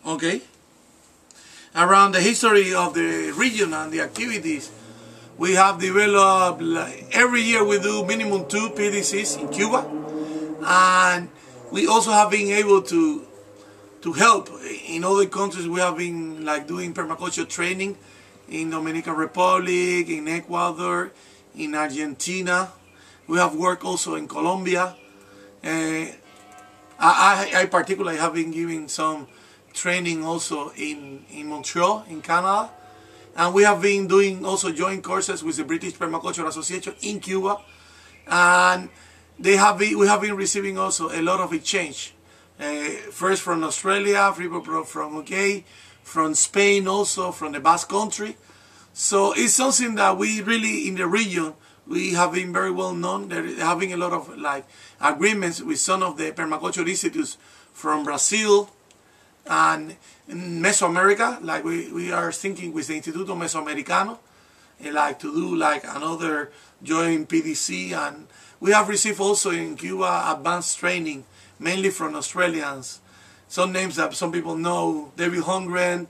Okay. Around the history of the region and the activities, we have developed, like, every year we do minimum 2 PDCs in Cuba, and we also have been able to help in other countries. We have been like doing permaculture training in Dominican Republic, in Ecuador, in Argentina. We have worked also in Colombia. I particularly have been giving some training also in Montreal, in Canada. And we have been doing also joint courses with the British Permaculture Association in Cuba. And we have been receiving also a lot of exchange. First from Australia, people from UK, from Spain also, from the Basque Country. So it's something that we really, in the region, we have been very well known. There having a lot of like agreements with some of the permaculture institutes from Brazil and in Mesoamerica. Like we are thinking with the Instituto Mesoamericano, like to do like another joint PDC. And we have received also in Cuba advanced training, mainly from Australians. Some names that some people know: David Holmgren,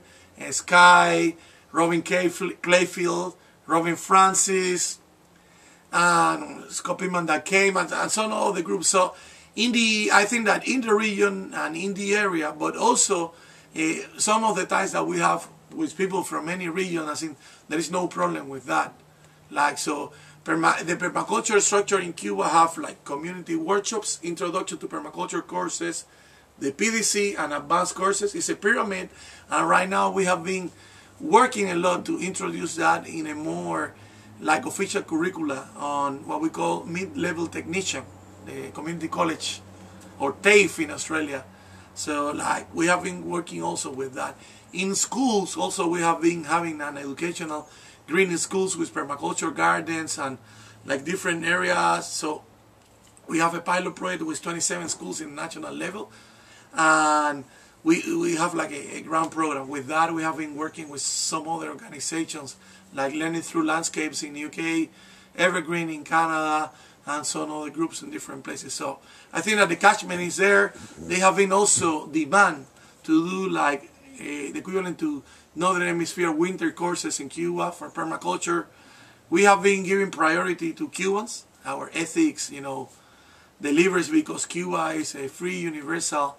Sky, Robin Clayfield, Robin Francis, and Scott Pittman that came, and some of the groups. So I think that in the region and in the area, but also some of the ties that we have with people from many regions, I think there is no problem with that. Like, so the permaculture structure in Cuba have like community workshops, introduction to permaculture courses, the PDC and advanced courses. It's a pyramid, and right now we have been working a lot to introduce that in a more like official curricula on what we call mid-level technician, the community college, or TAFE in Australia. So like we have been working also with that. In schools also we have been having an educational green schools with permaculture gardens and like different areas. So we have a pilot project with 27 schools in national level, and we have like a ground program. With that, we have been working with some other organizations like Learning Through Landscapes in UK, Evergreen in Canada, and some other groups in different places. So I think that the catchment is there. They have been also demand to do like the equivalent to Northern Hemisphere winter courses in Cuba for permaculture. We have been giving priority to Cubans. Our ethics, delivers, because Cuba is a free universal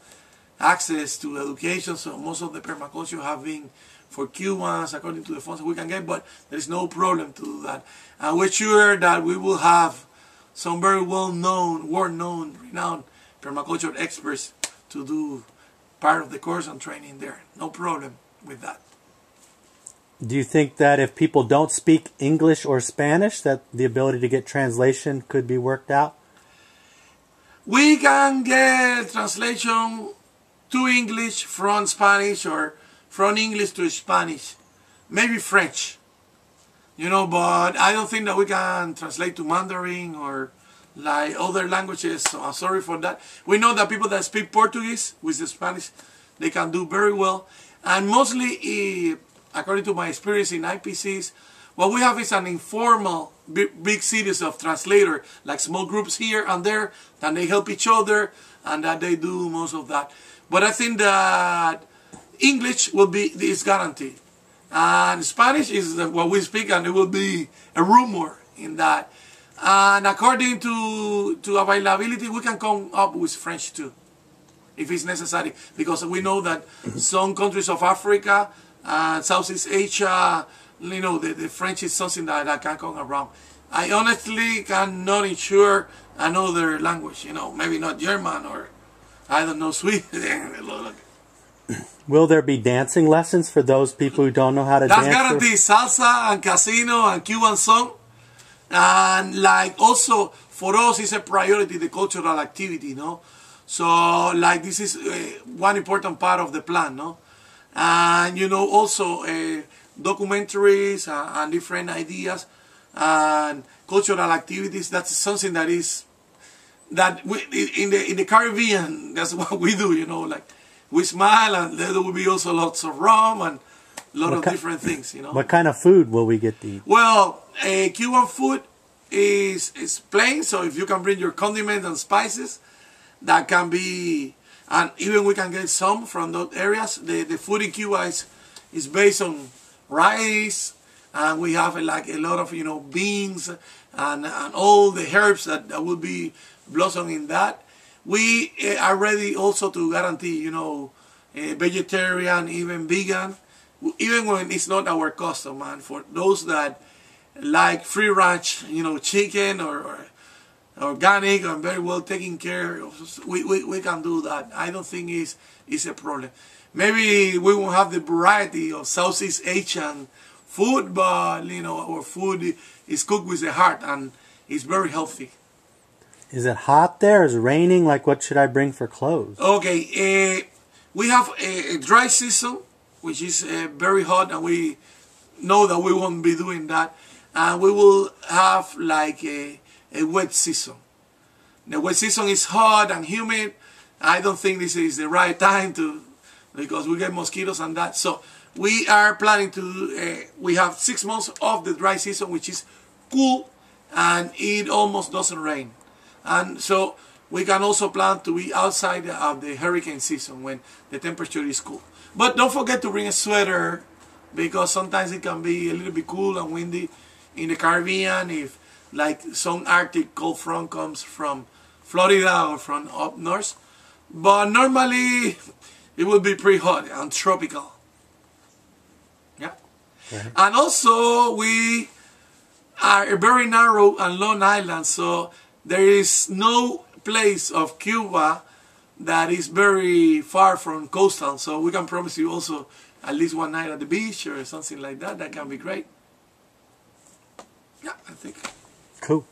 access to education. So most of the permaculture have been for Cubans according to the funds that we can get, but there is no problem to do that. And we're sure that we will have some very well-known, world-known, renowned permaculture experts to do part of the course and training there. No problem with that. Do you think that if people don't speak English or Spanish, that the ability to get translation could be worked out? We can get translation to English from Spanish, or from English to Spanish, maybe French, but I don't think that we can translate to Mandarin or like other languages, so I'm sorry for that. We know that people that speak Portuguese with the Spanish, they can do very well, and mostly, according to my experience in IPCs, what we have is an informal big series of translators, like small groups here and there, and they help each other, and that they do most of that. But I think that English will be this guarantee, and Spanish is what we speak, and it will be a rumor in that. And according to availability, we can come up with French too, if it's necessary, because we know that some countries of Africa and Southeast Asia, the French is something that can come around. I honestly cannot ensure another language, maybe not German or, I don't know, Sweden. Will there be dancing lessons for those people who don't know how to dance? That's guaranteed. Salsa and casino and Cuban song. And like also for us it's a priority, the cultural activity, So like this is one important part of the plan, And also documentaries and different ideas and cultural activities. That's something that is in the Caribbean. That's what we do, like we smile, and there will be also lots of rum and a lot of different things, What kind of food will we get to eat? Well, Cuban food is plain, so if you can bring your condiments and spices, that can be. and even we can get some from those areas. The food in Cuba is based on rice, and we have like a lot of beans and all the herbs that will be blossoming in that. We are ready also to guarantee vegetarian, even vegan, even when it's not our custom. And for those that like free range, chicken or organic and very well taken care of, we can do that. I don't think it's a problem. Maybe we won't have the variety of Southeast Asian food, but our food is cooked with the heart and it's very healthy. Is it hot there? Is it raining? Like, what should I bring for clothes? Okay, we have a dry season, which is very hot, and we know that we won't be doing that. And we will have like a wet season. The wet season is hot and humid. I don't think this is the right time because we get mosquitoes and that. So we are planning to, we have 6 months of the dry season, which is cool, and it almost doesn't rain. And so we can also plan to be outside of the hurricane season when the temperature is cool. But don't forget to bring a sweater, because sometimes it can be a little bit cool and windy in the Caribbean if like some Arctic cold front comes from Florida or from up north. But normally it will be pretty hot and tropical. Yeah. Right. And also we are very narrow and long island, so there is no place of Cuba that is very far from coastal. So we can promise you also at least one night at the beach or something like that. That can be great. Yeah, I think. Cool.